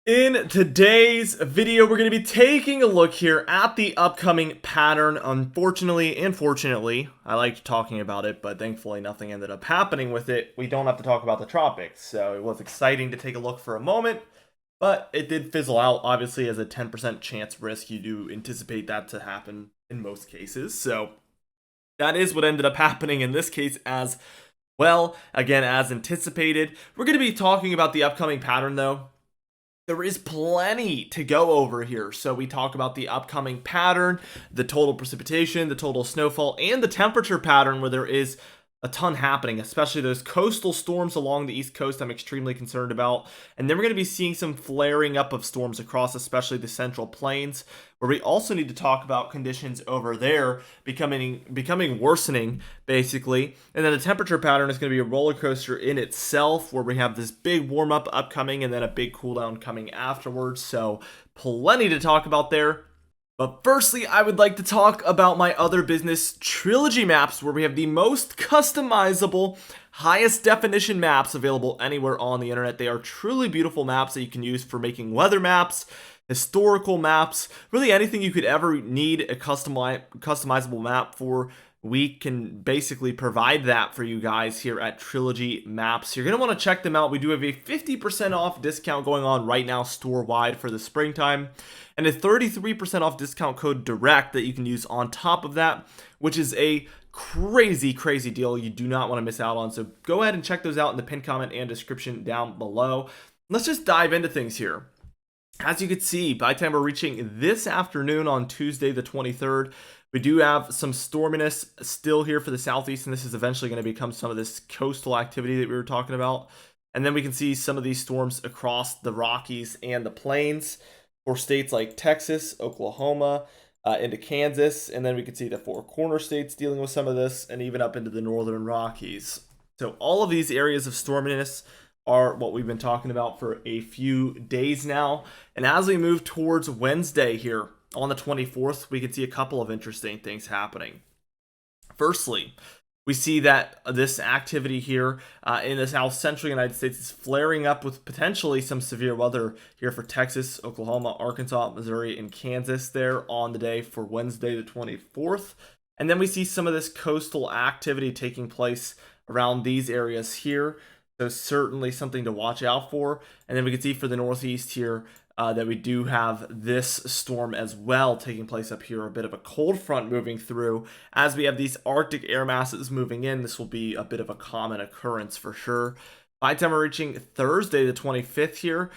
In today's video, we're going to be taking a look here at the upcoming pattern. Unfortunately and fortunately, I liked talking about it, but thankfully nothing ended up happening with it. We don't have to talk about the tropics, so it was exciting to take a look for a moment, but it did fizzle out. Obviously, as a 10% chance risk, you do anticipate that to happen in most cases, so that is what ended up happening in this case as well. Again, as anticipated. We're going to be talking about the upcoming pattern, though. There is plenty to go over here. So we talk about the upcoming pattern, the total precipitation, the total snowfall, and the temperature pattern where there is a ton happening, especially those coastal storms along the East Coast I'm extremely concerned about. And then we're going to be seeing some flaring up of storms across especially the Central Plains, where we also need to talk about conditions over there becoming worsening, basically. And then the temperature pattern is going to be a roller coaster in itself, where we have this big warm up upcoming and then a big cool down coming afterwards. So plenty to talk about there. But firstly, I would like to talk about my other business, Trilogy Maps, where we have the most customizable, highest definition maps available anywhere on the internet. They are truly beautiful maps that you can use for making weather maps, historical maps, really anything you could ever need a customizable map for. We can basically provide that for you guys here at Trilogy Maps. You're going to want to check them out. We do have a 50% off discount going on right now store-wide for the springtime, and a 33% off discount code direct that you can use on top of that, which is a crazy deal you do not want to miss out on. So go ahead and check those out in the pinned comment and description down below. Let's just dive into things here. As you can see, by the time we're reaching this afternoon on Tuesday the 23rd, we do have some storminess still here for the southeast, and this is eventually going to become some of this coastal activity that we were talking about. And then we can see some of these storms across the Rockies and the plains for states like Texas, Oklahoma, into Kansas, and then we can see the Four Corner states dealing with some of this, and even up into the northern Rockies. So all of these areas of storminess are what we've been talking about for a few days now. And as we move towards Wednesday here on the 24th, we can see a couple of interesting things happening. Firstly, we see that this activity here in the south central United States is flaring up with potentially some severe weather here for Texas, Oklahoma, Arkansas, Missouri, and Kansas there on the day for Wednesday the 24th. And then we see some of this coastal activity taking place around these areas here. So certainly something to watch out for. And then we can see for the northeast here that we do have this storm as well taking place up here. A bit of a cold front moving through. As we have these Arctic air masses moving in, this will be a bit of a common occurrence for sure. By the time we're reaching Thursday the 25th here,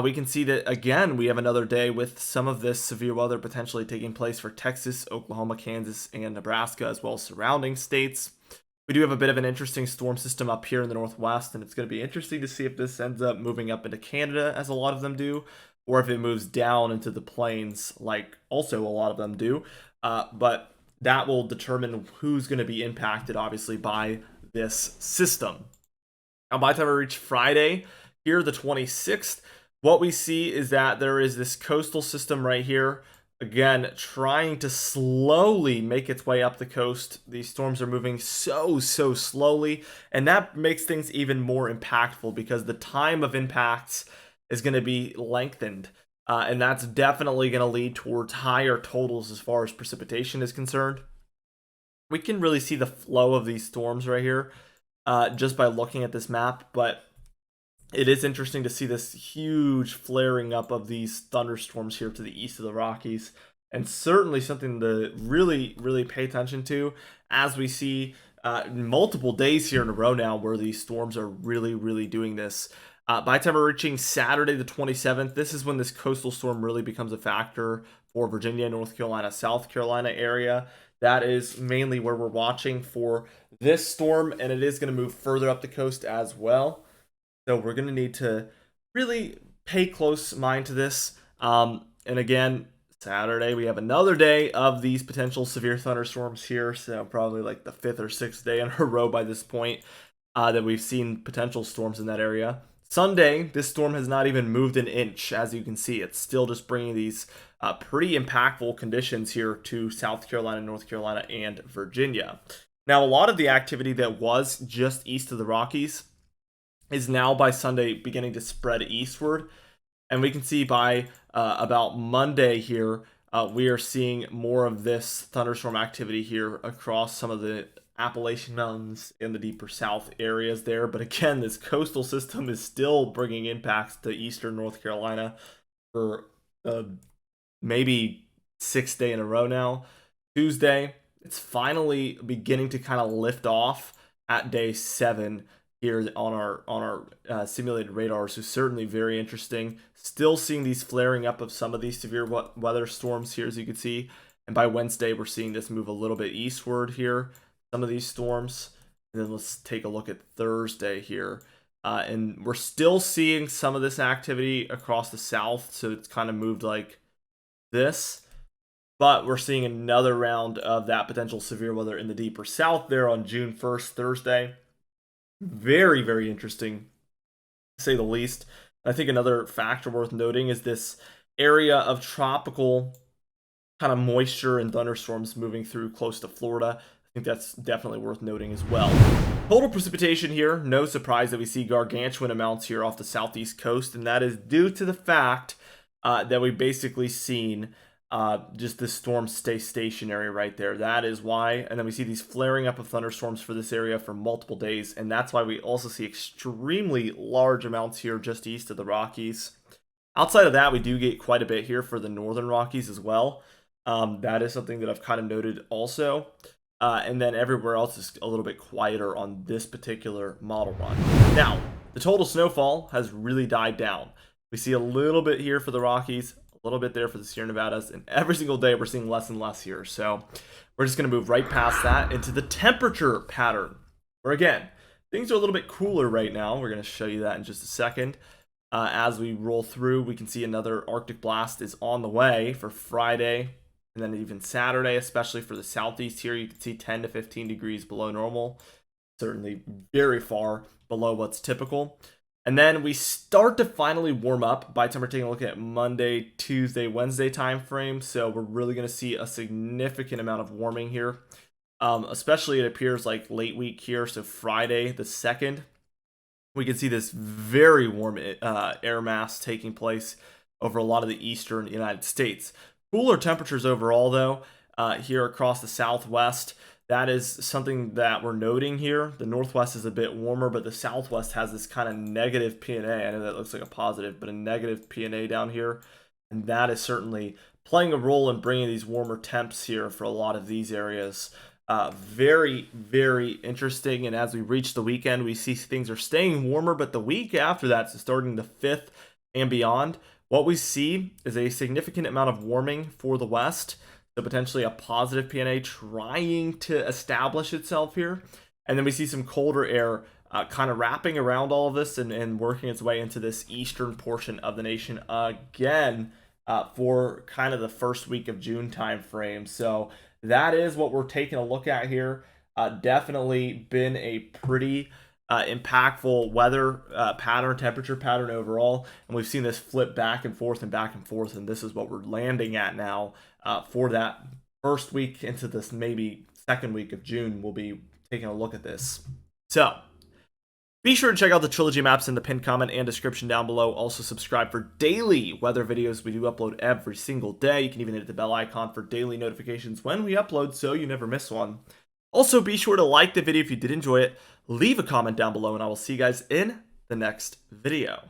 we can see that again we have another day with some of this severe weather potentially taking place for Texas, Oklahoma, Kansas, and Nebraska, as well as surrounding states. We do have a bit of an interesting storm system up here in the northwest, and it's going to be interesting to see if this ends up moving up into Canada, as a lot of them do, or if it moves down into the plains, like also a lot of them do. But that will determine who's going to be impacted, obviously, by this system. Now, by the time we reach Friday, here, the 26th, what we see is that there is this coastal system right here, again, trying to slowly make its way up the coast. These storms are moving so slowly, and that makes things even more impactful because the time of impacts is going to be lengthened. And that's definitely going to lead towards higher totals as far as precipitation is concerned. We can really see the flow of these storms right here just by looking at this map, but it is interesting to see this huge flaring up of these thunderstorms here to the east of the Rockies, and certainly something to really pay attention to as we see multiple days here in a row now where these storms are really doing this. By the time we're reaching Saturday the 27th, this is when this coastal storm really becomes a factor for Virginia, North Carolina, South Carolina area. That is mainly where we're watching for this storm, and it is going to move further up the coast as well. So we're going to need to really pay close mind to this. And again, Saturday, we have another day of these potential severe thunderstorms here. So probably like the 5th or 6th day in a row by this point that we've seen potential storms in that area. Sunday, this storm has not even moved an inch. As you can see, it's still just bringing these pretty impactful conditions here to South Carolina, North Carolina, and Virginia. Now, a lot of the activity that was just east of the Rockies is now by Sunday beginning to spread eastward. And we can see by about Monday here, we are seeing more of this thunderstorm activity here across some of the Appalachian Mountains in the deeper south areas there. But again, this coastal system is still bringing impacts to eastern North Carolina for maybe 6th day in a row now. Tuesday, it's finally beginning to kind of lift off at day 7 here on our simulated radar. So certainly very interesting. Still seeing these flaring up of some of these severe weather storms here, as you can see. And by Wednesday, we're seeing this move a little bit eastward here, some of these storms. And then let's take a look at Thursday here. And we're still seeing some of this activity across the south. So it's kind of moved like this. But we're seeing another round of that potential severe weather in the deeper south there on June 1st, Thursday. Very, very interesting, to say the least. I think another factor worth noting is this area of tropical kind of moisture and thunderstorms moving through close to Florida. I think that's definitely worth noting as well. Total precipitation here, no surprise that we see gargantuan amounts here off the southeast coast, and that is due to the fact that we've basically seen just this storm stay stationary right there. That is why. And then we see these flaring up of thunderstorms for this area for multiple days. And that's why we also see extremely large amounts here just east of the Rockies. Outside of that, we do get quite a bit here for the northern Rockies as well. That is something that I've kind of noted also. And then everywhere else is a little bit quieter on this particular model run. Now, the total snowfall has really died down. We see a little bit here for the Rockies, a little bit there for the Sierra Nevadas, and every single day we're seeing less and less here. So we're just going to move right past that into the temperature pattern, where again, things are a little bit cooler right now. We're going to show you that in just a second. As we roll through, we can see another Arctic blast is on the way for Friday, and then even Saturday, especially for the southeast here. You can see 10 to 15 degrees below normal, certainly very far below what's typical. And then we start to finally warm up by the time we're taking a look at Monday, Tuesday, Wednesday time frame. So we're really going to see a significant amount of warming here, especially it appears like late week here. So Friday the 2nd, we can see this very warm air mass taking place over a lot of the eastern United States. Cooler temperatures overall, though, here across the Southwest. That is something that we're noting here. The Northwest is a bit warmer, but the Southwest has this kind of negative PNA. I know that looks like a positive, but a negative PNA down here. And that is certainly playing a role in bringing these warmer temps here for a lot of these areas. Very, very interesting. And as we reach the weekend, we see things are staying warmer, but the week after that, so starting the 5th and beyond, what we see is a significant amount of warming for the West. So potentially a positive PNA trying to establish itself here. And then we see some colder air kind of wrapping around all of this and working its way into this eastern portion of the nation again for kind of the first week of June time frame. So that is what we're taking a look at here. Definitely been a pretty impactful weather pattern, temperature pattern overall. And we've seen this flip back and forth and back and forth. And this is what we're landing at now for that first week into this maybe second week of June. We'll be taking a look at this. So be sure to check out the Trilogy Maps in the pinned comment and description down below. Also subscribe for daily weather videos. We do upload every single day. You can even hit the bell icon for daily notifications when we upload so you never miss one. Also, be sure to like the video if you did enjoy it. Leave a comment down below, and I will see you guys in the next video.